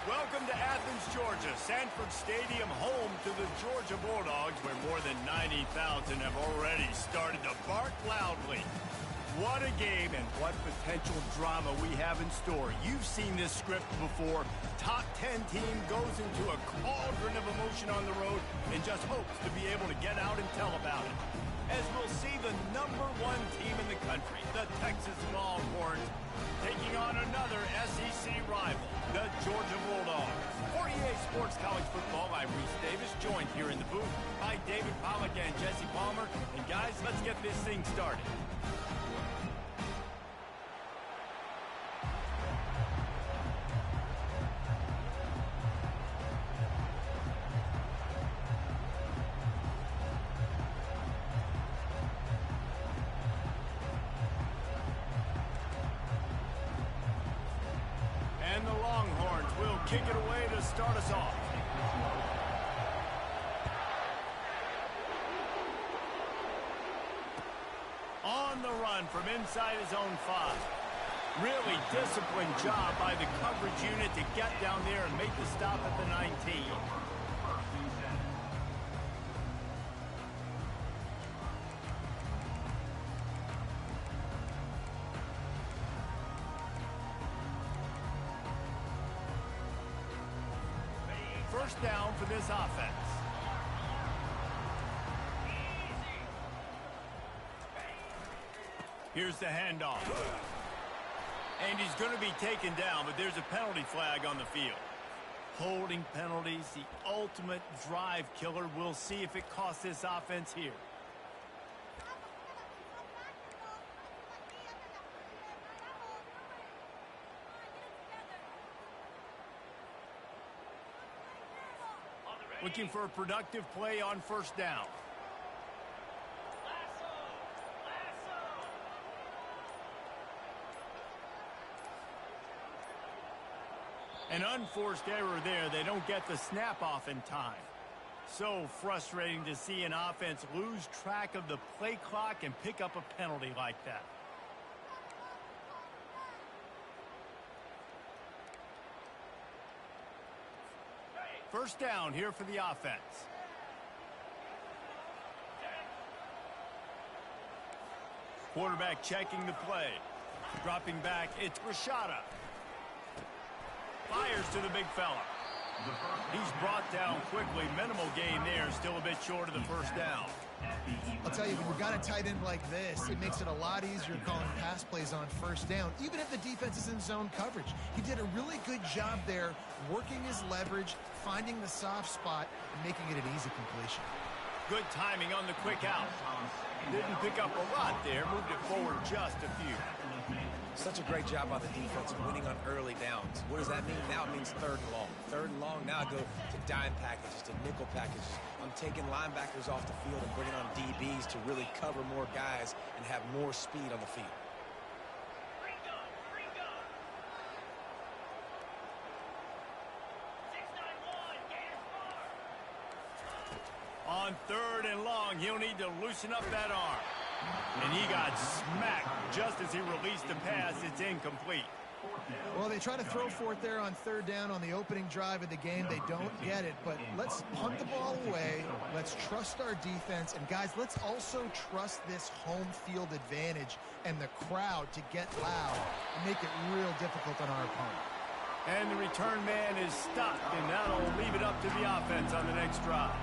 Welcome to Athens, Georgia, Sanford Stadium, home to the Georgia Bulldogs, where more than 90,000 have already started to bark loudly. What a game and what potential drama we have in store. You've seen this script before. Top 10 team goes into a cauldron of emotion on the road and just hopes to be able to get out and tell about it. As we'll see the #1 team in the country, the Texas Longhorns, taking on another SEC rival, the Georgia Bulldogs. For EA Sports College Football, I'm Reese Davis, joined here in the booth by David Pollack and Jesse Palmer. And guys, let's get this thing started. And the Longhorns will kick it away to start us off. On the run from inside his own 5. Really disciplined job by the coverage unit to get down there and make the stop at the 19. First down for this offense. Here's the handoff. And he's going to be taken down, but there's a penalty flag on the field. Holding penalties, the ultimate drive killer. We'll see if it costs this offense here. Looking for a productive play on first down. An unforced error there. They don't get the snap off in time. So frustrating to see an offense lose track of the play clock and pick up a penalty like that. First down here for the offense. Quarterback checking the play. Dropping back, it's Rashada. Fires to the big fella. He's brought down quickly. Minimal gain there. Still a bit short of the first down. I'll tell you, when you've got a tight end like this, it makes it a lot easier calling pass plays on first down, even if the defense is in zone coverage. He did a really good job there, working his leverage, finding the soft spot, and making it an easy completion. Good timing on the quick out. Didn't pick up a lot there, moved it forward just a few. Such a great job by the defense winning on early downs. What does that mean? Now it means 3rd and long. 3rd and long, now I go to dime packages, to nickel packages. I'm taking linebackers off the field and bringing on DBs to really cover more guys and have more speed on the field. On 3rd and long, he'll need to loosen up that arm. And he got smacked just as he released the pass. It's incomplete. Well, they try to throw for it there on 3rd down on the opening drive of the game. They don't get it, but let's punt the ball away. Let's trust our defense. And, guys, let's also trust this home field advantage and the crowd to get loud and make it real difficult on our opponent. And the return man is stopped, and that'll leave it up to the offense on the next drive.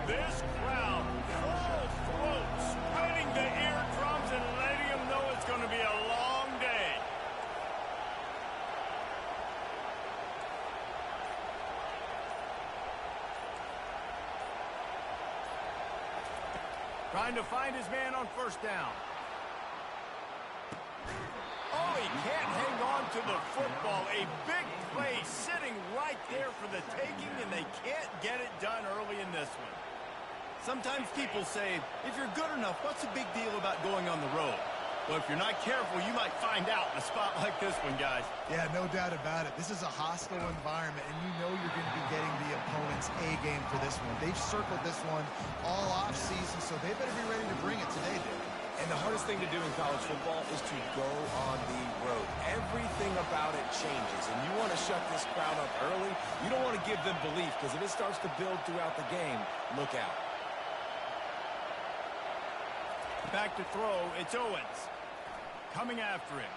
This crowd, full throat, spreading the eardrums and letting them know it's going to be a long day. Trying to find his man on first down. Oh, he can't hang on to the football. A big play sitting right there for the taking, and they can't get it done early in this one. Sometimes people say, if you're good enough, what's the big deal about going on the road? Well, if you're not careful, you might find out in a spot like this one, guys. Yeah, no doubt about it. This is a hostile environment, and you know you're going to be getting the opponent's A-game for this one. They've circled this one all off-season, so they better be ready to bring it today, Dave. And the hardest thing to do in college football is to go on the road. Everything about it changes, and you want to shut this crowd up early. You don't want to give them belief, because if it starts to build throughout the game, look out. Back to throw, it's Owens. Coming after him.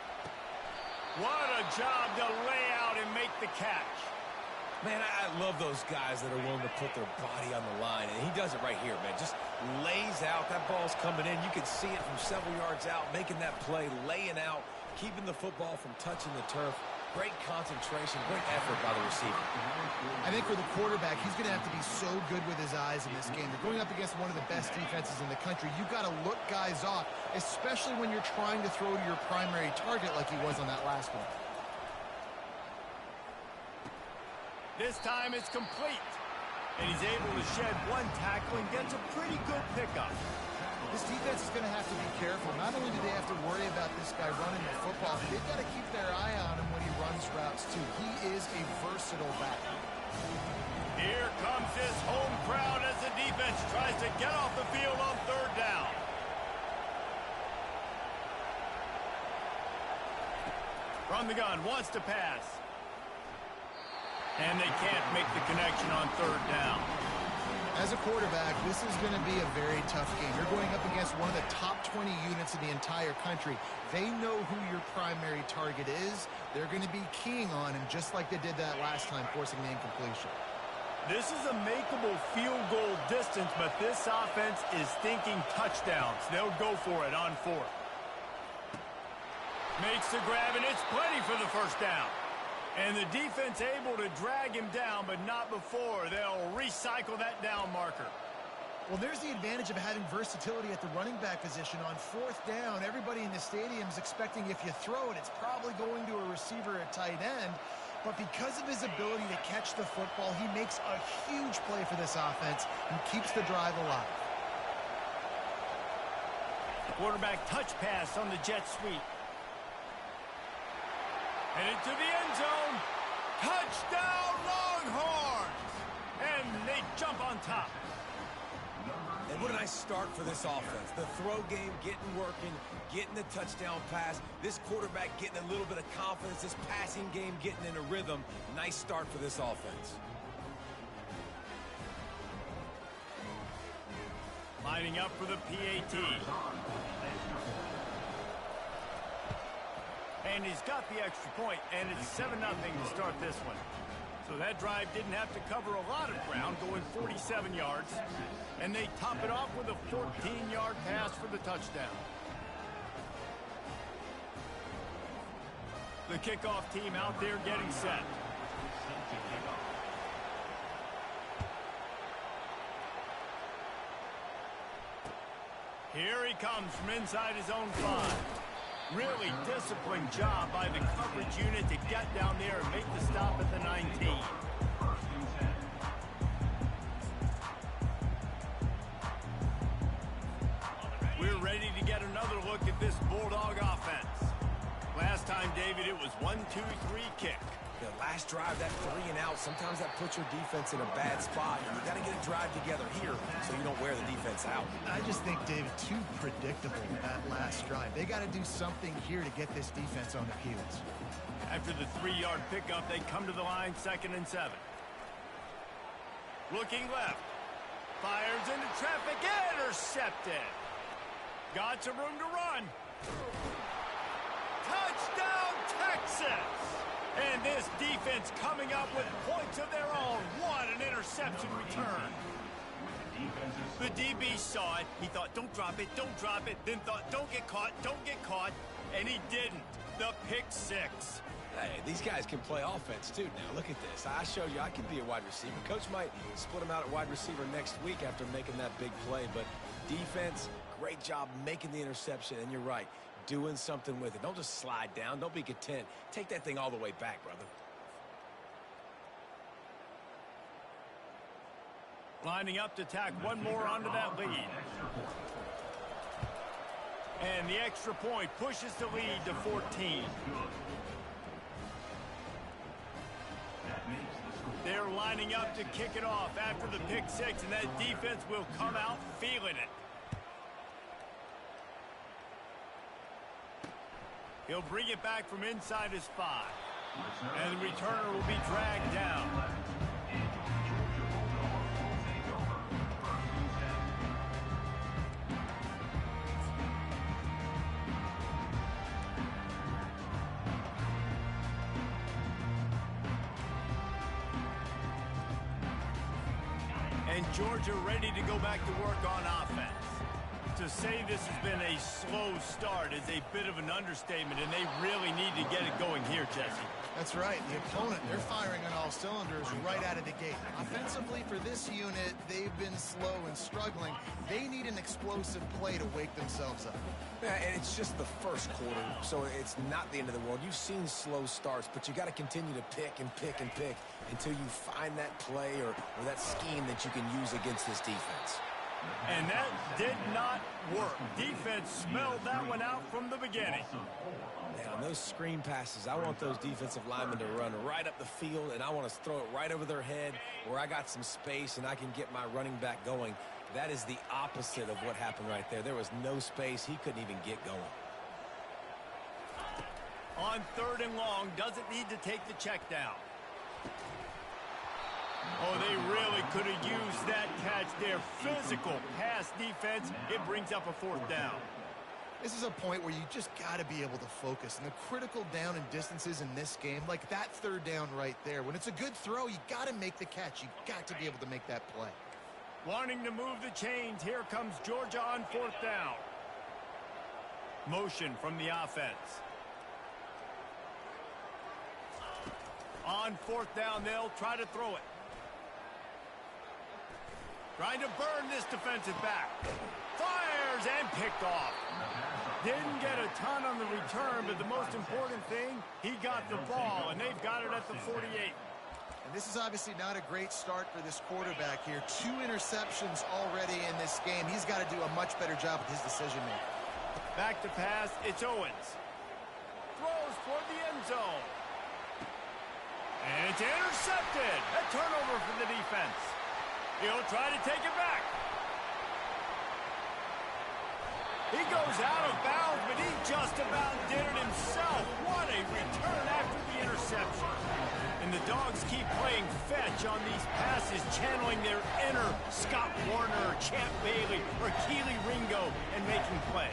What a job to lay out and make the catch. Man, I love those guys that are willing to put their body on the line, and he does it right here, man. Just lays out. That ball's coming in. You can see it from several yards out, making that play, laying out, keeping the football from touching the turf. Great concentration, great effort by the receiver. I think for the quarterback, he's going to have to be so good with his eyes in this game. They're going up against one of the best defenses in the country. You've got to look guys off, especially when you're trying to throw to your primary target like he was on that last one. This time it's complete. And he's able to shed one tackle and gets a pretty good pickup. This defense is going to have to be careful. Not only do they have to worry about this guy running the football, but they've got to keep their eye on him when he runs routes, too. He is a versatile back. Here comes this home crowd as the defense tries to get off the field on third down. From the gun, wants to pass. And they can't make the connection on third down. As a quarterback, this is going to be a very tough game. You're going up against one of the top 20 units in the entire country. They know who your primary target is. They're going to be keying on him just like they did that last time, forcing the incompletion. This is a makeable field goal distance, but this offense is thinking touchdowns. They'll go for it on fourth. Makes the grab, and it's plenty for the first down. And the defense able to drag him down, but not before. They'll recycle that down marker. Well, there's the advantage of having versatility at the running back position. On fourth down, everybody in the stadium is expecting if you throw it, it's probably going to a receiver at tight end. But because of his ability to catch the football, he makes a huge play for this offense and keeps the drive alive. Quarterback touch pass on the jet sweep. And into the end zone. Touchdown, Longhorns! And they jump on top. And what a nice start for this offense. The throw game getting working, getting the touchdown pass. This quarterback getting a little bit of confidence. This passing game getting in a rhythm. Nice start for this offense. Lining up for the PAT. And he's got the extra point, and it's 7-0 to start this one. So that drive didn't have to cover a lot of ground, going 47 yards. And they top it off with a 14-yard pass for the touchdown. The kickoff team out there getting set. Here he comes from inside his own 5. Really disciplined job by the coverage unit to get down there and make the stop at the 19. We're ready to get another look at this Bulldog offense. Last time, David, it was 1-2-3 kick. The last drive, that 3 and out, sometimes that puts your defense in a bad spot. And you got to get a drive together here so you don't wear the defense out. I just think, David, too predictable that last drive. They got to do something here to get this defense on their heels. After the 3-yard pickup, they come to the line, 2nd and 7. Looking left. Fires into traffic, intercepted. Got some room to run. Touchdown, Texas! And this defense coming up with points of their own. What an interception return. The DB saw it. He thought, don't drop it, don't drop it. Then thought, don't get caught, don't get caught. And he didn't. The pick 6. Hey, these guys can play offense, too. Now, look at this. I showed you I can be a wide receiver. Coach might split him out at wide receiver next week after making that big play. But defense, great job making the interception. And you're right, doing something with it. Don't just slide down. Don't be content. Take that thing all the way back, brother. Lining up to tack one more onto that lead. And the extra point pushes the lead to 14. They're lining up to kick it off after the pick 6, and that defense will come out feeling it. He'll bring it back from inside his 5. And the returner will be dragged down. And Georgia ready to go back to work on offense. To say this has been a slow start is a bit of an understatement, and they really need to get it going here, Jesse. That's right. The opponent, they're firing on all cylinders right out of the gate. Offensively, for this unit, they've been slow and struggling. They need an explosive play to wake themselves up. Yeah, and it's just the first quarter, so it's not the end of the world. You've seen slow starts, but you got to continue to pick and pick and pick until you find that play or that scheme that you can use against this defense. And that did not work. Defense smelled that one out from the beginning. Now, on those screen passes, I want those defensive linemen to run right up the field, and I want to throw it right over their head where I got some space and I can get my running back going. That is the opposite of what happened right there. There was no space. He couldn't even get going. On 3rd and long, doesn't need to take the check down. Oh, they really could have used that catch there. Physical pass defense. It brings up a 4th down. This is a point where you just got to be able to focus. And the critical down and distances in this game, like that 3rd down right there, when it's a good throw, you got to make the catch. You got to be able to make that play. Wanting to move the chains, here comes Georgia on 4th down. Motion from the offense. On 4th down, they'll try to throw it. Trying to burn this defensive back. Fires and picked off. Didn't get a ton on the return, but the most important thing, he got the ball, and they've got it at the 48. And this is obviously not a great start for this quarterback here. 2 interceptions already in this game. He's got to do a much better job with his decision-making. Back to pass, it's Owens. Throws toward the end zone. And it's intercepted. A turnover for the defense. He'll try to take it back. He goes out of bounds, but he just about did it himself. What a return after the interception. And the Dogs keep playing fetch on these passes, channeling their inner Scott Warner, Champ Bailey, or Keely Ringo, and making plays.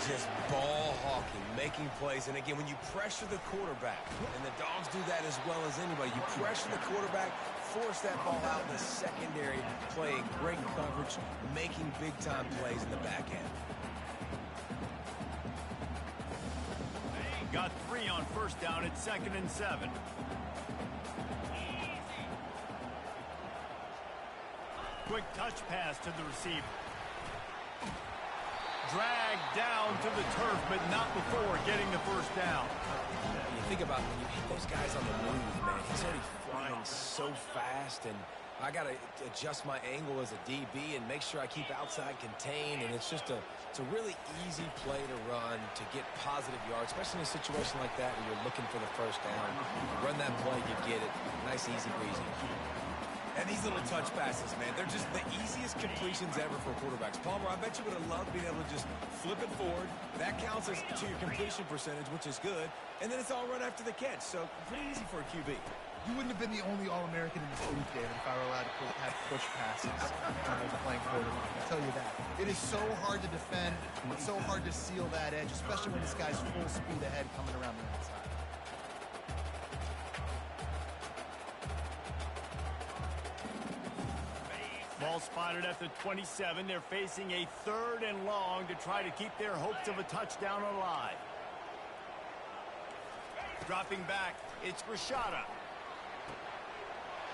Just ball hawking, making plays. And again, when you pressure the quarterback, and the Dogs do that as well as anybody, you pressure the quarterback, force that ball out in the secondary, playing great coverage, making big-time plays in the back end. Got 3 on 1st down at 2nd and 7. Quick touch pass to the receiver. Dragged down to the turf, but not before getting the 1st down. You think about when you hit those guys on the move, man, he's already flying so fast, and I got to adjust my angle as a DB and make sure I keep outside contained, and it's a really easy play to run to get positive yards, especially in a situation like that where you're looking for the 1st down. You run that play, you get it. Nice, easy, breezy. And these little touch passes, man, they're just the easiest completions ever for quarterbacks. Palmer, I bet you would have loved being able to just flip it forward. That counts as to your completion percentage, which is good. And then it's all run after the catch, so pretty easy for a QB. You wouldn't have been the only All-American in this league, David, if I were allowed to have push passes when I was playing quarterback. I'll tell you that. It is so hard to defend. It's so hard to seal that edge, especially when this guy's full speed ahead coming around the outside. Ball spotted at the 27. They're facing a 3rd and long to try to keep their hopes of a touchdown alive. Dropping back, it's Rashada.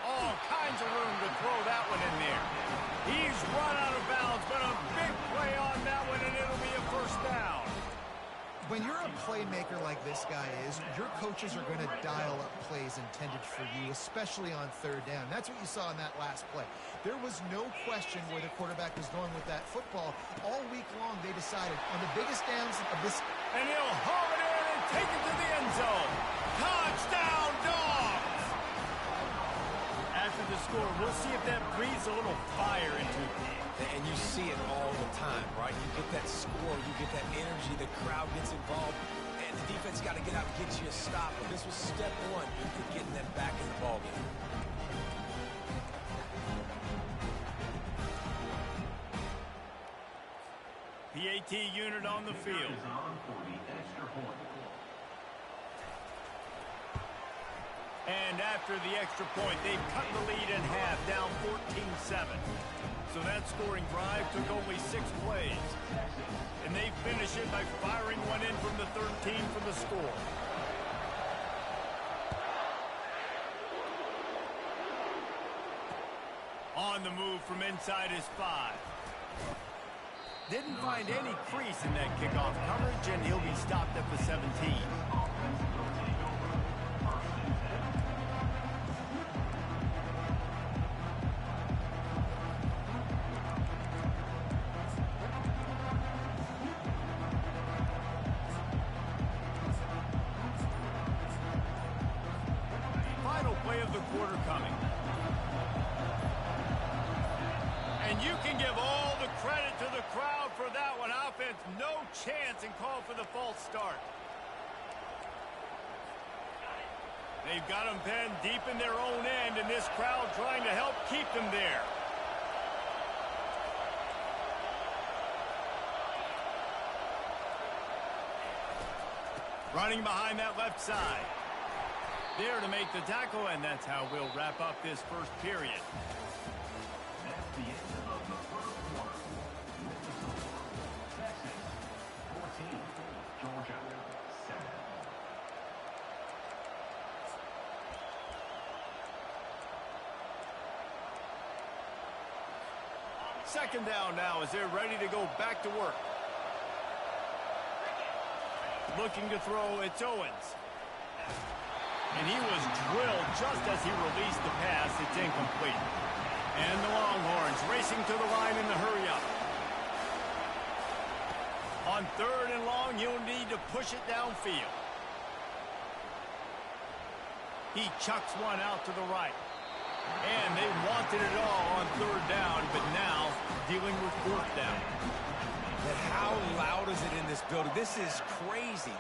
All kinds of room to throw that one in there. He's run out of bounds, but a big play on that one, and it'll be a 1st down. When you're a playmaker like this guy is, your coaches are going to dial up plays intended for you, especially on 3rd down. That's what you saw in that last play. There was no question where the quarterback was going with that football. All week long, they decided on the biggest downs of this. And he'll haul it in and take it to the end zone. Touchdown, Dogs! After the score, we'll see if that breathes a little fire into it. And you see it all the time, right? You get that score, you get that energy, the crowd gets involved, and The defense got to get out and get you a stop, but this was step one to getting them back in the ballgame. PAT unit on the field. And after the extra point, they've cut the lead in half, down 14-7. So that scoring drive took only 6 plays. And they finish it by firing one in from the 13 for the score. On the move from inside his 5. Didn't find any crease in that kickoff coverage, and he'll be stopped at the 17. Final play of the quarter coming. And you can give all the credit to the crowd for that one. Offense, no chance, and call for the false start. They've got them penned deep in their own end, and this crowd trying to help keep them there. Running behind that left side. There to make the tackle, and that's how we'll wrap up this first period. That's the end of the first quarter. Texas 14, Georgia 7. Second down now as they're ready to go back to work. Looking to throw, it's Owens. And he was drilled just as he released the pass. It's incomplete. And the Longhorns racing to the line in the hurry-up. On 3rd and long, he'll need to push it downfield. He chucks one out to the right. And they wanted it all on 3rd down, but now dealing with 4th down. But how loud is it in this building? This is crazy.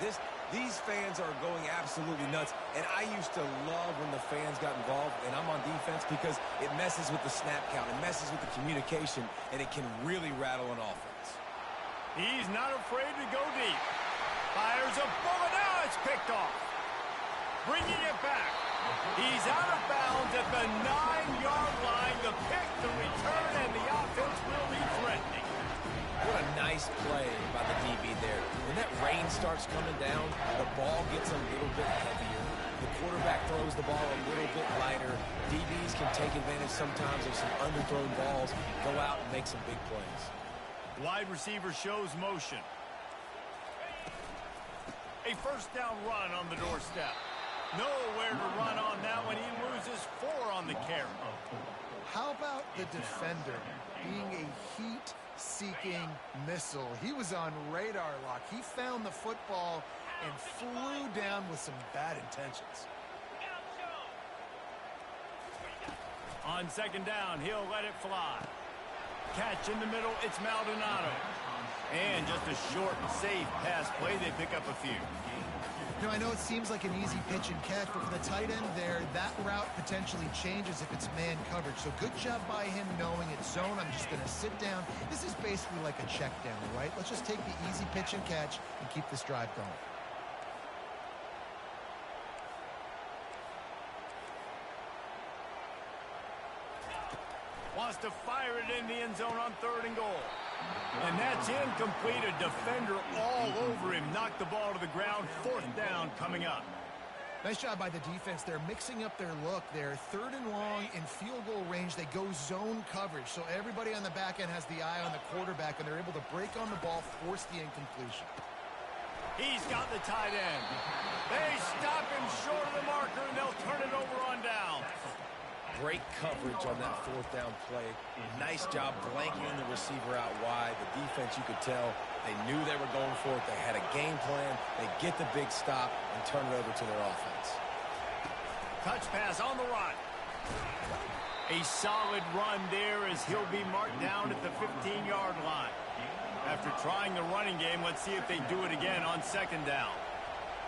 These fans are going absolutely nuts. And I used to love when the fans got involved, and I'm on defense because it messes with the snap count. It messes with the communication, and it can really rattle an offense. He's not afraid to go deep. Fires a bullet. Now it's picked off. Bringing it back. He's out of bounds at the 9-yard line. The pick, the return, and the offense will be threatening. What a nice play by the DB there. When that rain starts coming down, the ball gets a little bit heavier. The quarterback throws the ball a little bit lighter. DBs can take advantage sometimes of some underthrown balls, go out and make some big plays. Wide receiver shows motion. A first down run on the doorstep. Nowhere to run on that one. He loses 4 on the carry. How about the defender being a heat-seeking missile? He was on radar lock. He found the football and flew down with some bad intentions. On 2nd down, he'll let it fly. Catch in the middle, it's Maldonado. And just a short and safe pass play. They pick up a few. You know, I know it seems like an easy pitch and catch, but for the tight end there, that route potentially changes if it's man coverage. So good job by him knowing it's zone. I'm just going to sit down. This is basically like a check down, right? Let's just take the easy pitch and catch and keep this drive going. Wants to fire it in the end zone on 3rd and goal. And that's incomplete. A defender all over him. Knocked the ball to the ground. 4th down coming up. Nice job by the defense. They're mixing up their look. They're 3rd and long in field goal range. They go zone coverage. So everybody on the back end has the eye on the quarterback, and they're able to break on the ball, force the incompletion. He's got the tight end. They stop him short of the marker, and they'll turn it over on down. Great coverage on that 4th down play. Nice job blanketing the receiver out wide. The defense, you could tell, they knew they were going for it. They had a game plan. They get the big stop and turn it over to their offense. Touch pass on the run. A solid run there as he'll be marked down at the 15-yard line. After trying the running game, let's see if they do it again on 2nd down.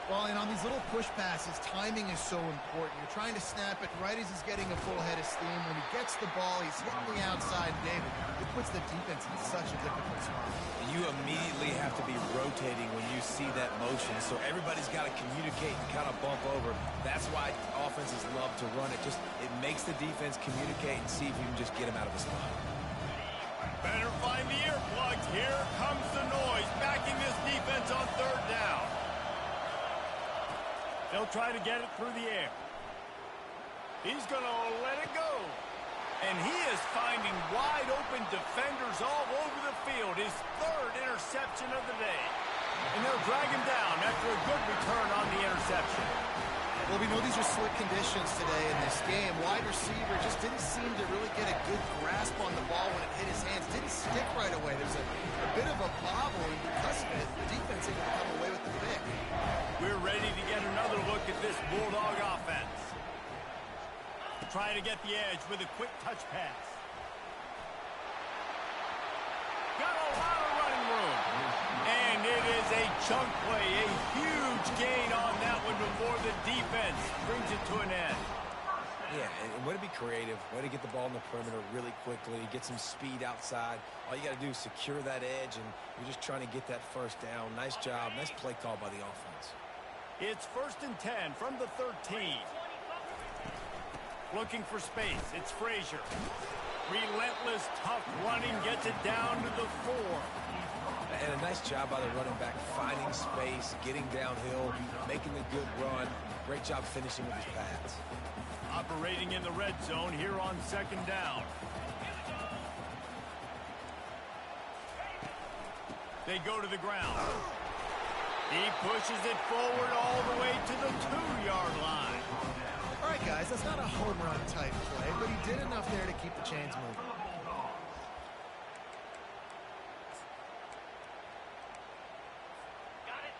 Well, and on these little push passes, timing is so important. You're trying to snap it right as he's getting a full head of steam. When he gets the ball, he's hitting the outside. David, it puts the defense in such a difficult spot. You immediately have to be rotating when you see that motion, so everybody's got to communicate and kind of bump over. That's why offenses love to run it. It makes the defense communicate and see if you can just get him out of a spot. Better find the earplugs. Here comes the noise, backing this defense on third down. They'll try to get it through the air. He's going to let it go. And he is finding wide-open defenders all over the field. His third interception of the day. And they'll drag him down after a good return on the interception. Well, we know these are slick conditions today in this game. Wide receiver just didn't seem to really get a good grasp on the ball when it hit his hands. Didn't stick right away. There's a bit of a bobble, and because of it, the defense able to come away with the pick. We're ready to get another look at this Bulldog offense. Trying to get the edge with a quick touch pass. Got a lot of running room. And it is a chunk play, a huge gain on that one before the defense brings it to an end. Yeah, and way to be creative, way to get the ball in the perimeter really quickly, get some speed outside. All you got to do is secure that edge, and you're just trying to get that first down. Nice job, nice play call by the offense. It's 1st and 10 from the 13. Looking for space, it's Frazier. Relentless, tough running, gets it down to the 4. And a nice job by the running back, finding space, getting downhill, making a good run. Great job finishing with his pads. Operating in the red zone here on 2nd down. They go to the ground. He pushes it forward all the way to the 2-yard line. All right, guys, that's not a home run type play, but he did enough there to keep the chains moving.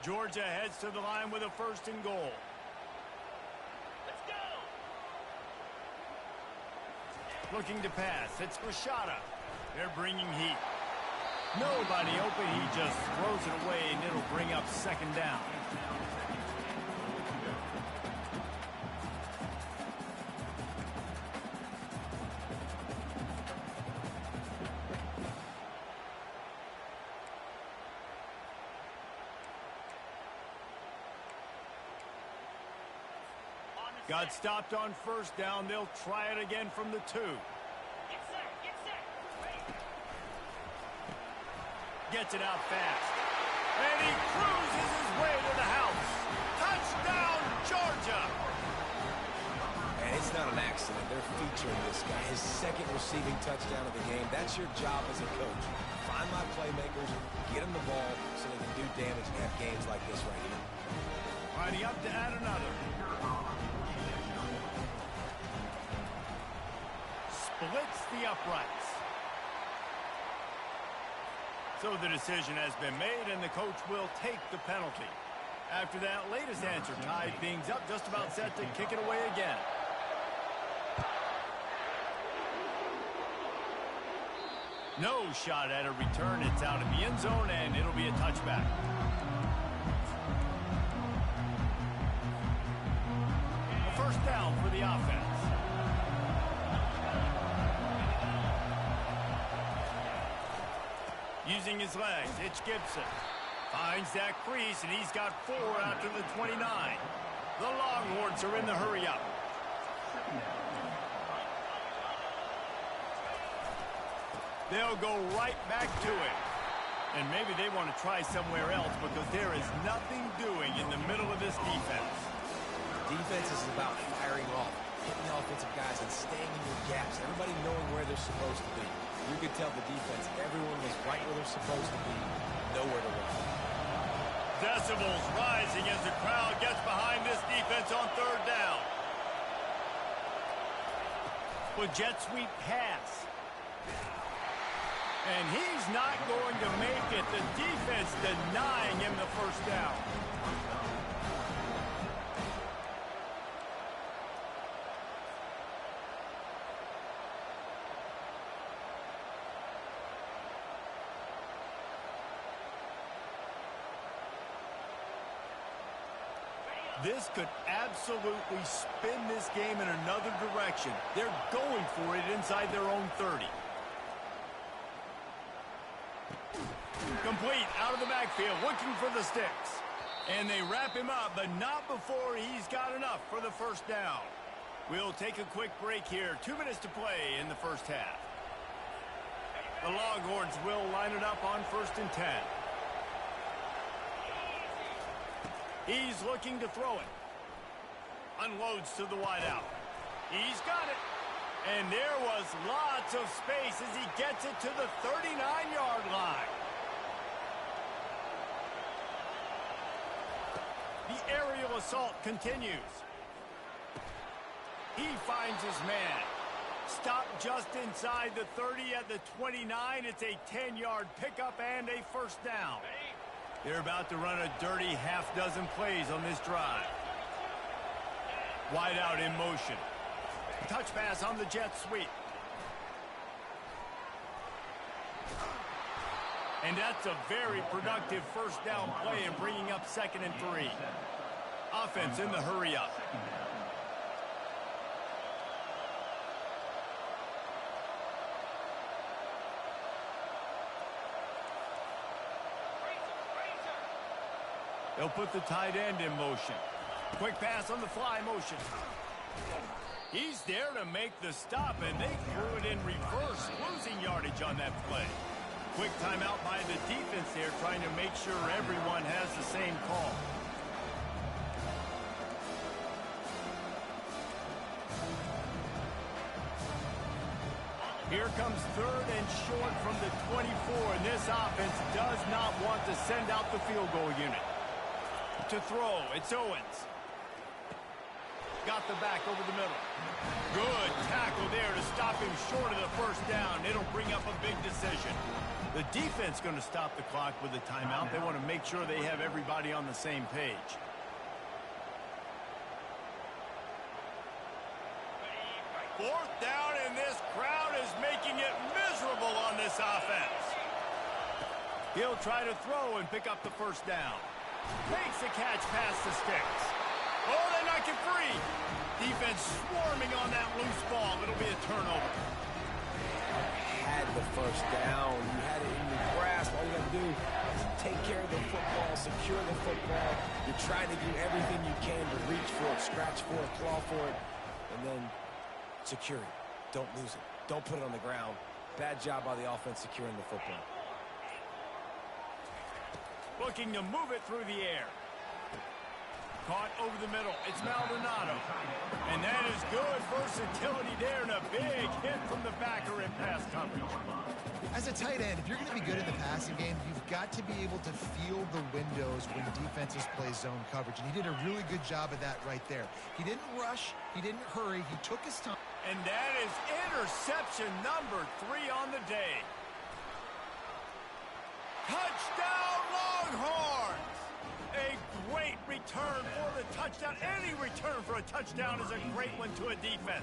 Georgia heads to the line with a 1st and goal. Let's go. Looking to pass. It's Rashada. They're bringing heat. Nobody open. He just throws it away, and it'll bring up 2nd down. Got stopped on 1st down. They'll try it again from the 2. Get set. Get set. Ready. Gets it out fast. And he cruises his way to the house. Touchdown, Georgia! And it's not an accident. They're featuring this guy. His 2nd receiving touchdown of the game. That's your job as a coach. Find my playmakers, get them the ball so they can do damage and have games like this right here. Riding up to add another. Splits the uprights. So the decision has been made, and the coach will take the penalty. After that latest answer tied things up, just about set to kick it away again. No shot at a return. It's out in the end zone, and it'll be a touchback. A 1st down for the offense. Using his legs, it's Gibson. Finds that crease, and he's got 4 after the 29. The Longhorns are in the hurry-up. They'll go right back to it. And maybe they want to try somewhere else because there is nothing doing in the middle of this defense. Defense is about firing off, hitting the offensive guys and staying in your gaps. Everybody knowing where they're supposed to be. You could tell the defense, everyone was right where they're supposed to be, nowhere to run. Decibels rising as the crowd gets behind this defense on 3rd down. With jet sweep pass. And he's not going to make it. The defense denying him the 1st down. This could absolutely spin this game in another direction. They're going for it inside their own 30. Complete out of the backfield, looking for the sticks. And they wrap him up, but not before he's got enough for the first down. We'll take a quick break here. 2 minutes to play in the first half. The Longhorns will line it up on 1st and 10. He's looking to throw it. Unloads to the wideout. He's got it. And there was lots of space as he gets it to the 39-yard line. The aerial assault continues. He finds his man. Stopped just inside the 30 at the 29. It's a 10-yard pickup and a first down. They're about to run a dirty half-dozen plays on this drive. Wide out in motion. Touch pass on the jet sweep. And that's a very productive first down play and bringing up 2nd and 3. Offense in the hurry up. They'll put the tight end in motion. Quick pass on the fly motion. He's there to make the stop, and they threw it in reverse, losing yardage on that play. Quick timeout by the defense there, trying to make sure everyone has the same call. Here comes 3rd and short from the 24, and this offense does not want to send out the field goal unit. To throw, it's Owens. Got the back over the middle. Good tackle there to stop him short of the first down. It'll bring up a big decision. The defense going to stop the clock with a timeout. They want to make sure they have everybody on the same page. Fourth down, and this crowd is making it miserable on this offense. He'll try to throw and pick up the first down. Makes the catch past the sticks. Oh, they knock it free. Defense swarming on that loose ball. It'll be a turnover. Had the first down. You had it in your grasp. All you got to do is take care of the football, secure the football. You're trying to do everything you can to reach for it, scratch for it, claw for it, and then secure it. Don't lose it. Don't put it on the ground. Bad job by the offense securing the football. Looking to move it through the air. Caught over the middle. It's Maldonado. And that is good versatility there, and a big hit from the backer in pass coverage. As a tight end, if you're going to be good in the passing game, you've got to be able to feel the windows when defenses play zone coverage. And he did a really good job of that right there. He didn't rush. He didn't hurry. He took his time. And that is interception number 3 on the day. Touchdown, Longhorns! A great return for the touchdown. Any return for a touchdown is a great one to a defense.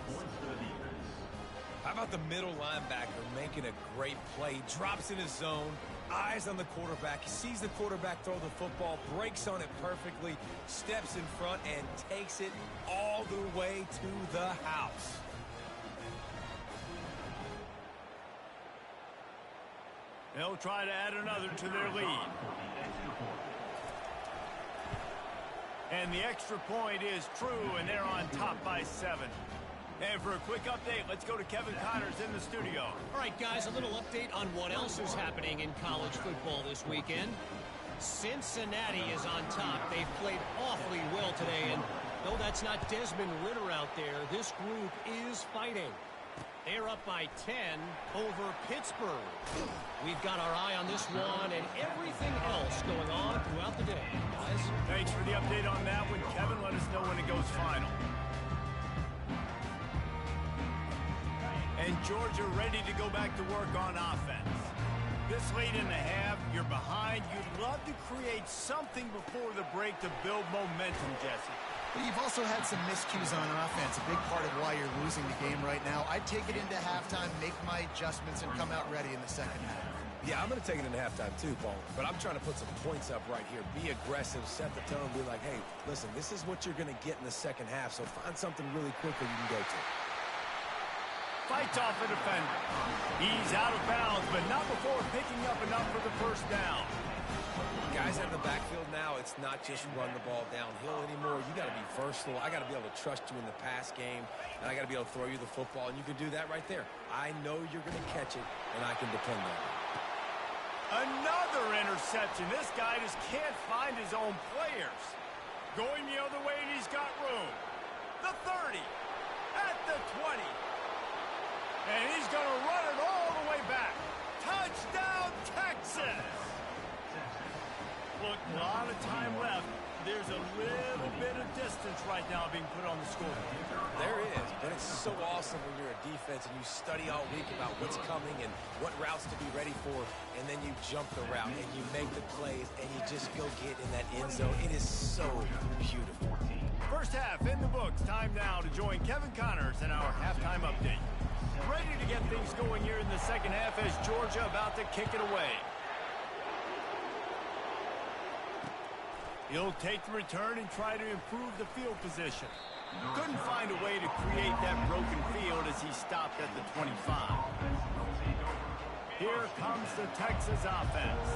How about the middle linebacker making a great play? Drops in his zone, eyes on the quarterback. He sees the quarterback throw the football, breaks on it perfectly, steps in front, and takes it all the way to the house. They'll try to add another to their lead. And the extra point is true, and they're on top by 7. And for a quick update, let's go to Kevin Connors in the studio. All right, guys, a little update on what else is happening in college football this weekend. Cincinnati is on top. They've played awfully well today, and though that's not Desmond Ridder out there, this group is fighting. They're up by 10 over Pittsburgh. We've got our eye on this one and everything else going on throughout the day, guys. Thanks for the update on that one, Kevin. Let us know when it goes final. And Georgia ready to go back to work on offense. This late in the half, you're behind. You'd love to create something before the break to build momentum, Jesse. But you've also had some miscues on offense, a big part of why you're losing the game right now. I'd take it into halftime, make my adjustments, and come out ready in the second half. Yeah, I'm going to take it into halftime too, Paul. But I'm trying to put some points up right here. Be aggressive, set the tone, be like, hey, listen, this is what you're going to get in the second half, so find something really quickly you can go to. Fights off a defender. He's out of bounds, but not before picking up enough for the first down. Guys out in the backfield now, it's not just run the ball downhill anymore. You got to be versatile. I got to be able to trust you in the pass game, and I got to be able to throw you the football, and you can do that right there. I know you're going to catch it, and I can depend on it. Another interception. This guy just can't find his own players. Going the other way, and he's got room. The 30, at the 20. And he's going to run it all the way back. Touchdown, Texas! Look, a lot of time left. There's a little bit of distance right now being put on the scoreboard. There is, but it's so awesome when you're a defense and you study all week about what's coming and what routes to be ready for, and then you jump the route and you make the plays and you just go get in that end zone. It is so beautiful. First half in the books. Time now to join Kevin Connors in our halftime update. Ready to get things going here in the second half as Georgia about to kick it away. He'll take the return and try to improve the field position. Couldn't find a way to create that broken field as he stopped at the 25. Here comes the Texas offense.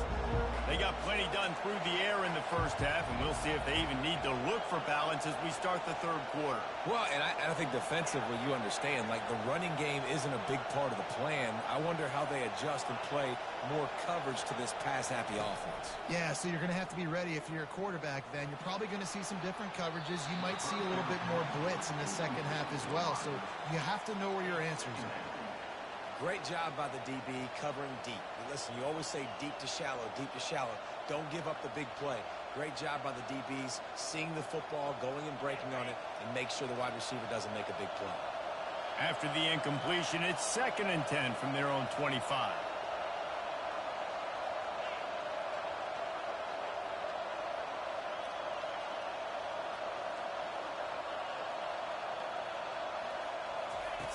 They got plenty done through the air in the first half, and we'll see if they even need to look for balance as we start the third quarter. Well, and I think defensively, you understand, like the running game isn't a big part of the plan. I wonder how they adjust and play more coverage to this pass-happy offense. Yeah, so you're going to have to be ready if you're a quarterback then. You're probably going to see some different coverages. You might see a little bit more blitz in the second half as well, so you have to know where your answers are. Great job by the DB covering deep. Listen, you always say deep to shallow, deep to shallow. Don't give up the big play. Great job by the DBs, seeing the football, going and breaking on it, and make sure the wide receiver doesn't make a big play. After the incompletion, it's 2nd and 10 from their own 25.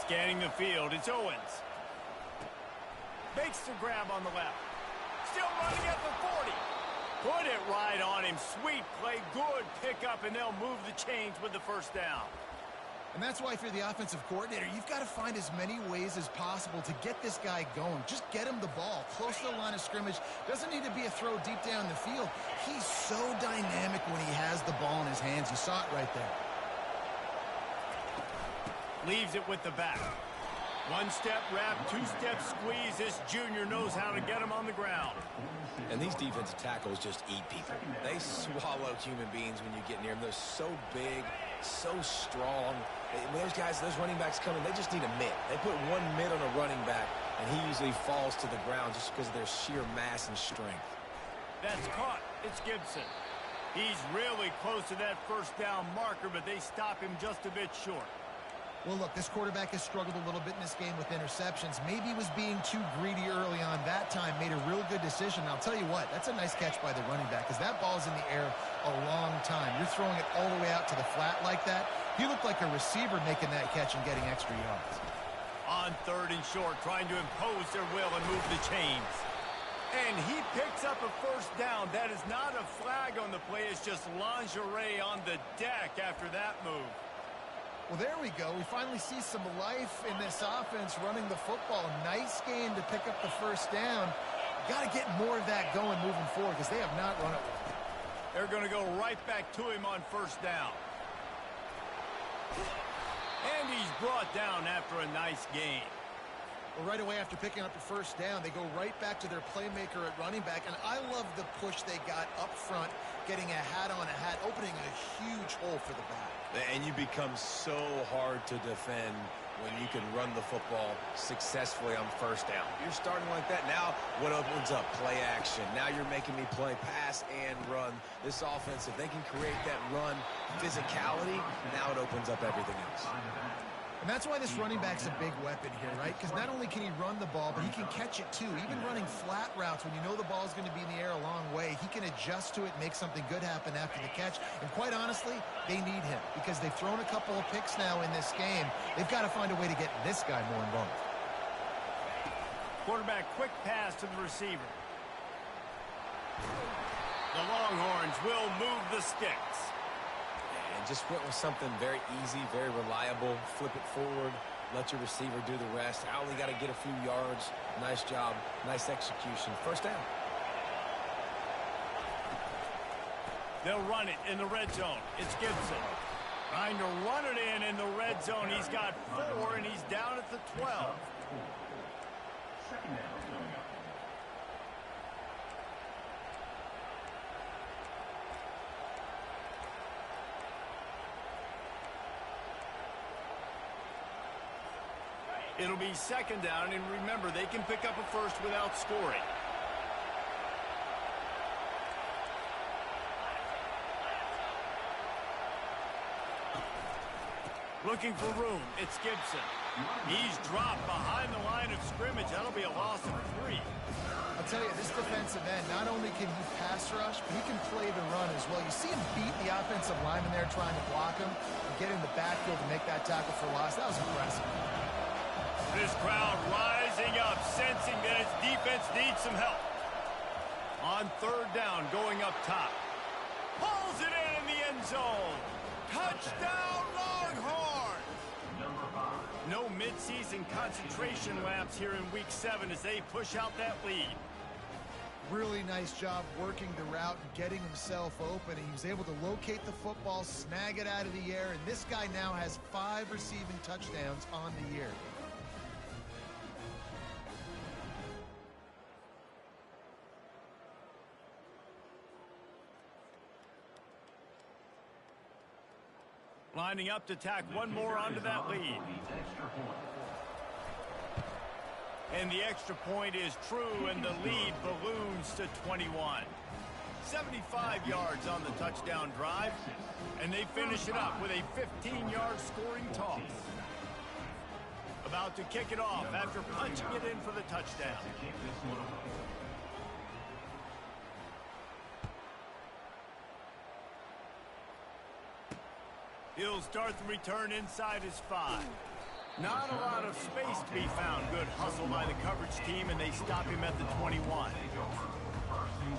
Scanning the field, it's Owens. Makes the grab on the left. Still running at the 40. Put it right on him. Sweet play, good pickup, and they'll move the chains with the first down. And that's why if you're the offensive coordinator, you've got to find as many ways as possible to get this guy going. Just get him the ball close to the line of scrimmage. Doesn't need to be a throw deep down the field. He's so dynamic when he has the ball in his hands. You saw it right there. Leaves it with the back. One-step wrap, two-step squeeze. This junior knows how to get him on the ground. And these defensive tackles just eat people. They swallow human beings when you get near them. They're so big, so strong. When those guys, those running backs come in, they just need a mitt. They put one mitt on a running back, and he usually falls to the ground just because of their sheer mass and strength. That's caught. It's Gibson. He's really close to that first down marker, but they stop him just a bit short. Well, look, this quarterback has struggled a little bit in this game with interceptions. Maybe he was being too greedy early on that time, made a real good decision. And I'll tell you what, that's a nice catch by the running back because that ball's in the air a long time. You're throwing it all the way out to the flat like that. He looked like a receiver making that catch and getting extra yards. On 3rd and short, trying to impose their will and move the chains. And he picks up a first down. That is not a flag on the play. It's just lingerie on the deck after that move. Well, there we go. We finally see some life in this offense running the football. Nice game to pick up the first down. Got to get more of that going moving forward because they have not run it well. They're going to go right back to him on first down. And he's brought down after a nice gain. Well, right away after picking up the first down, they go right back to their playmaker at running back. And I love the push they got up front, getting a hat on a hat, opening a huge hole for the back. And you become so hard to defend when you can run the football successfully on first down. You're starting like that. Now, what opens up? Play action. Now you're making me play pass and run. This offense, if they can create that run physicality, now it opens up everything else. And that's why this running back's a big weapon here, right? Because not only can he run the ball, but he can catch it too. Even running flat routes when you know the ball's going to be in the air a long way, he can adjust to it, make something good happen after the catch. And quite honestly, they need him because they've thrown a couple of picks now in this game. They've got to find a way to get this guy more involved. Quarterback quick pass to the receiver. The Longhorns will move the sticks. And just went with something very easy, very reliable. Flip it forward. Let your receiver do the rest. I only got to get a few yards. Nice job. Nice execution. First down. They'll run it in the red zone. It's Gibson. Trying to run it in the red zone. He's got 4, and he's down at the 12. Second down coming up. It'll be second down, and remember, they can pick up a first without scoring. Looking for room. It's Gibson. He's dropped behind the line of scrimmage. That'll be a loss of 3. I'll tell you, this defensive end, not only can he pass rush, but he can play the run as well. You see him beat the offensive lineman there trying to block him and get in the backfield to make that tackle for loss. That was impressive. This crowd rising up, sensing that its defense needs some help. On third down, going up top. Pulls it in the end zone. Touchdown, Longhorns! Number 5. No midseason concentration laps here in Week 7 as they push out that lead. Really nice job working the route and getting himself open. He was able to locate the football, snag it out of the air, and this guy now has 5 receiving touchdowns on the year. Lining up to tack one more onto that lead. Extra point. And the extra point is true, and the lead balloons to 21. 75 yards on the touchdown drive, and they finish it up with a 15-yard scoring toss. About to kick it off after punching it in for the touchdown. To kick this one away. He'll start the return inside his 5. Not a lot of space to be found. Good hustle by the coverage team, and they stop him at the 21. Take over. First and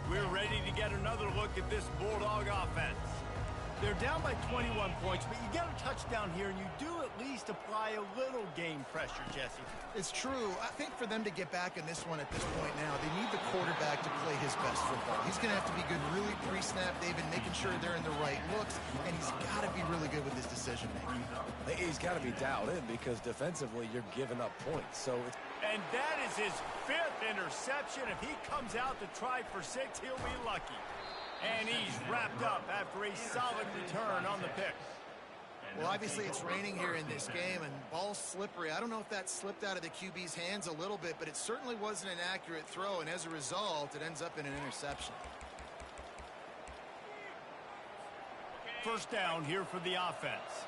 10. We're ready to get another look at this Bulldog offense. They're down by 21 points, but you get a touchdown here, and you do at least apply a little game pressure, Jesse. It's true. I think for them to get back in this one at this point now, they need the quarterback to play his best football. He's going to have to be good really pre-snap, David, making sure they're in the right looks, and he's got to be really good with his decision-making. He's got to be dialed in because defensively you're giving up points. So it's And that is his 5th interception. If he comes out to try for 6, he'll be lucky. And he's wrapped up after a solid return on the pick. Well, obviously it's raining here in this game, and ball's slippery. I don't know if that slipped out of the QB's hands a little bit, but it certainly wasn't an accurate throw, and as a result, it ends up in an interception. First down here for the offense.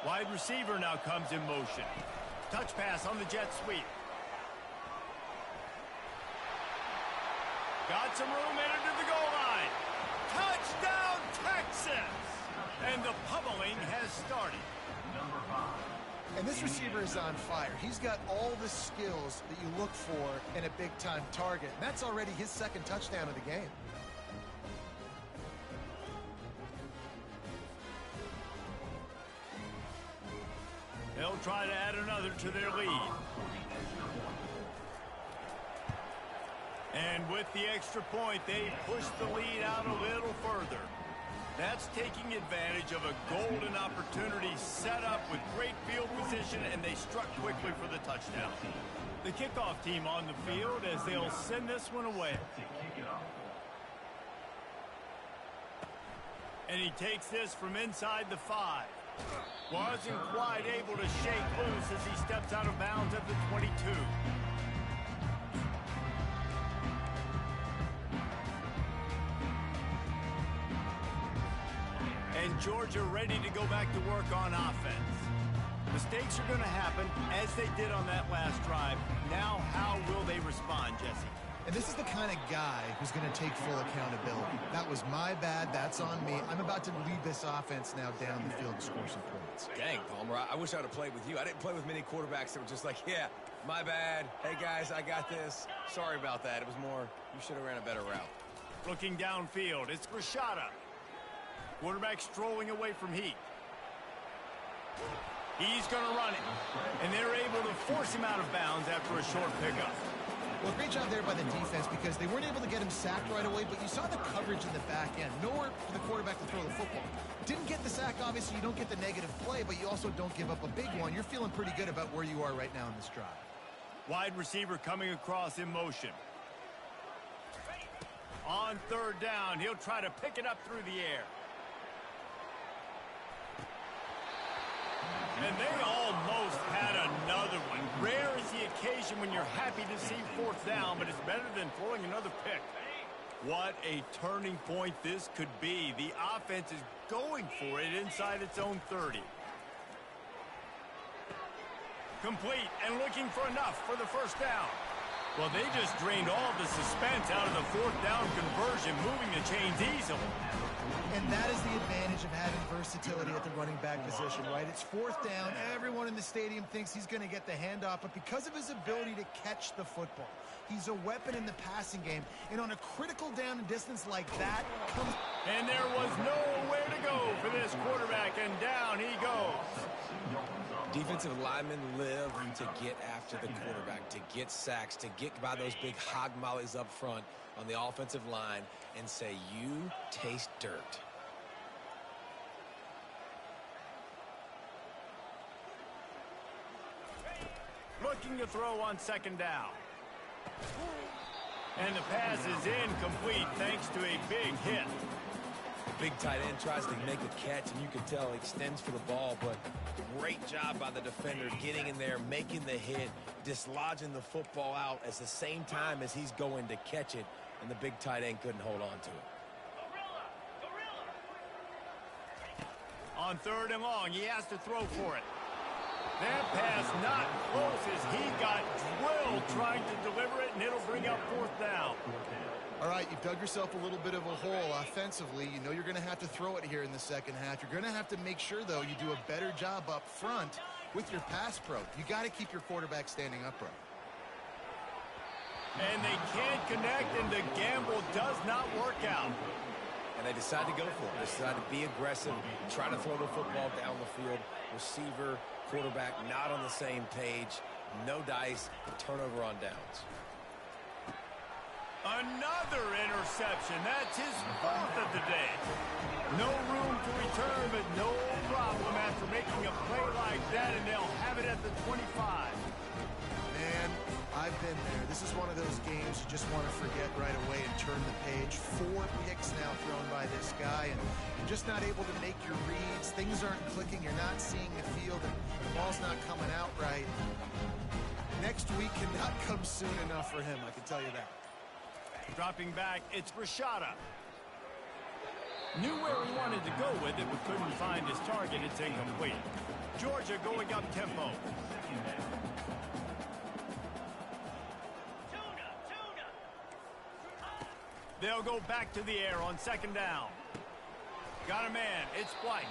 Wide receiver now comes in motion. Touch pass on the jet sweep. Got some room into the goal line. Touchdown, Texas! And the pummeling has started. Number 5. And this receiver is on fire. He's got all the skills that you look for in a big-time target. And that's already his 2nd touchdown of the game. They'll try to add another to their lead. And with the extra point, they push the lead out a little further. That's taking advantage of a golden opportunity set up with great field position, and they struck quickly for the touchdown. The kickoff team on the field as they'll send this one away. To kick it off. And he takes this from inside the 5. Wasn't quite able to shake loose as he steps out of bounds at the 22. And Georgia ready to go back to work on offense. Mistakes are going to happen, as they did on that last drive. Now, how will they respond, Jesse? And this is the kind of guy who's going to take full accountability. That was my bad. That's on me. I'm about to lead this offense now down the field to score some points. Dang, Palmer, I wish I would have played with you. I didn't play with many quarterbacks that were just like, yeah, my bad. Hey, guys, I got this. Sorry about that. It was more, you should have ran a better route. Looking downfield, it's Rashada. Quarterback strolling away from Heat. He's going to run it. And they're able to force him out of bounds after a short pickup. Well, great job there by the defense because they weren't able to get him sacked right away, but you saw the coverage in the back end. Nowhere for the quarterback to throw the football. Didn't get the sack, obviously. You don't get the negative play, but you also don't give up a big one. You're feeling pretty good about where you are right now in this drive. Wide receiver coming across in motion. On third down, he'll try to pick it up through the air. And they almost had another one. Rare is the occasion when you're happy to see fourth down, but it's better than throwing another pick. What a turning point this could be. The offense is going for it inside its own 30. Complete and looking for enough for the first down. Well, they just drained all the suspense out of the fourth down conversion, moving the chains easily. And that is the advantage of having versatility at the running back position, right? It's fourth down. Everyone in the stadium thinks he's going to get the handoff, but because of his ability to catch the football, he's a weapon in the passing game. And on a critical down and distance like that comes... And there was nowhere to go for this quarterback, and down he goes. Defensive linemen live to get after the quarterback, to get sacks, to get by those big hog mollies up front on the offensive line and say, you taste dirt. Looking to throw on second down. And the pass is incomplete thanks to a big hit. Big tight end tries to make a catch, and you can tell he extends for the ball, but great job by the defender getting in there, making the hit, dislodging the football out at the same time as he's going to catch it, and the big tight end couldn't hold on to it. On third and long, he has to throw for it. That pass not close as he got drilled trying to deliver it, and it'll bring up fourth down. All right, you've dug yourself a little bit of a hole offensively. You know you're going to have to throw it here in the second half. You're going to have to make sure, though, you do a better job up front with your pass pro. You got to keep your quarterback standing upright. And they can't connect, and the gamble does not work out. And they decide to go for it. They decide to be aggressive, try to throw the football down the field. Receiver, quarterback not on the same page. No dice, turnover on downs. Another interception. That's his fourth of the day. No room to return, but no problem after making a play like that, and they'll have it at the 25. Man, I've been there. This is one of those games you just want to forget right away and turn the page. 4 picks now thrown by this guy, and you're just not able to make your reads. Things aren't clicking. You're not seeing the field, and the ball's not coming out right. Next week cannot come soon enough for him, I can tell you that. Dropping back, it's Rashada. Knew where he wanted to go with it, but couldn't find his target. It's incomplete. Georgia going up tempo. They'll go back to the air on second down. Got a man. It's White.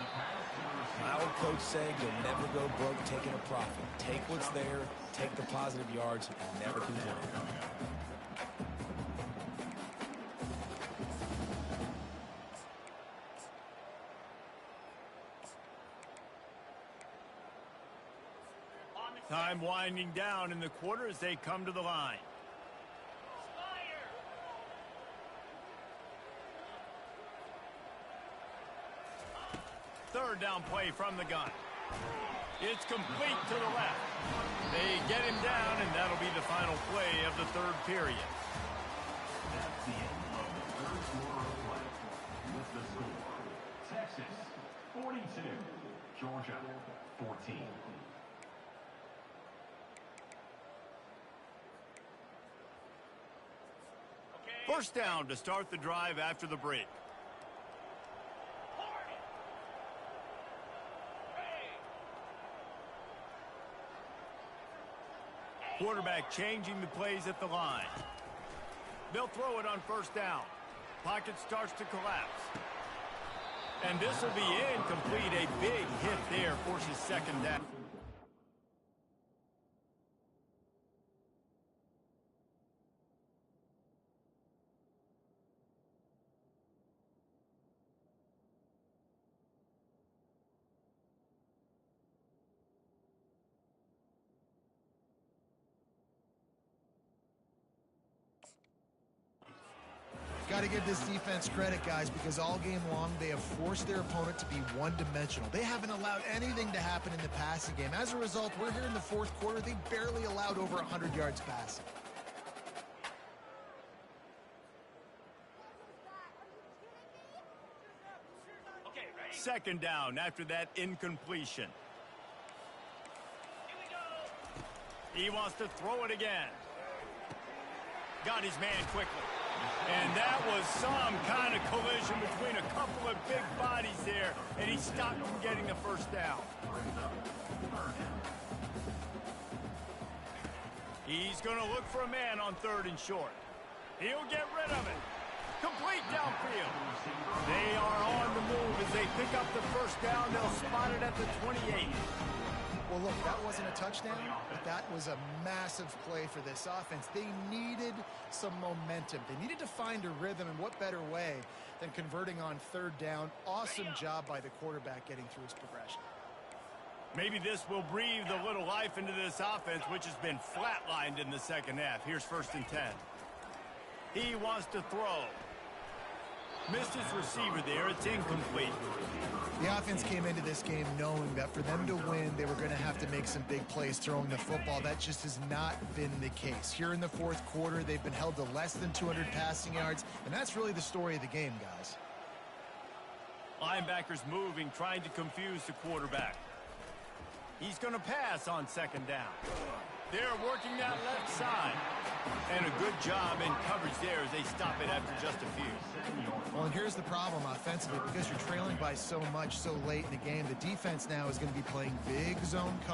My old coach said you'll never go broke taking a profit. Take what's there, take the positive yards, and never complain. Time winding down in the quarter as they come to the line. Third down play from the gun. It's complete to the left. They get him down, and that'll be the final play of the third period. That's the end of the third quarter of play. With the score, Texas 42, Georgia 14. First down to start the drive after the break. Quarterback changing the plays at the line. They'll throw it on first down. Pocket starts to collapse. And this will be incomplete. A big hit there forces second down. Got to give this defense credit, guys, because all game long they have forced their opponent to be one-dimensional. They haven't allowed anything to happen in the passing game. As a result, we're here in the fourth quarter. They barely allowed over 100 yards passing. Okay, ready? Second down after that incompletion. Here we go. He wants to throw it again. Got his man quickly. And that was some kind of collision between a couple of big bodies there, and he stopped from getting the first down. He's going to look for a man on third and short. He'll get rid of it. Complete downfield. They are on the move as they pick up the first down. They'll spot it at the 28. Well, look, that wasn't a touchdown, but that was a massive play for this offense. They needed some momentum. They needed to find a rhythm, and what better way than converting on third down. Awesome job by the quarterback getting through his progression. Maybe this will breathe a little life into this offense, which has been flatlined in the second half. Here's 1st and 10. He wants to throw. Missed his receiver there. It's incomplete. The offense came into this game knowing that for them to win, they were going to have to make some big plays throwing the football. That just has not been the case. Here in the fourth quarter, they've been held to less than 200 passing yards, and that's really the story of the game, guys. Linebackers moving, trying to confuse the quarterback. He's going to pass on second down. They're working that left side. And a good job in coverage there as they stop it after just a few. Well, and here's the problem offensively. Because you're trailing by so much so late in the game, the defense now is going to be playing big zone coverage.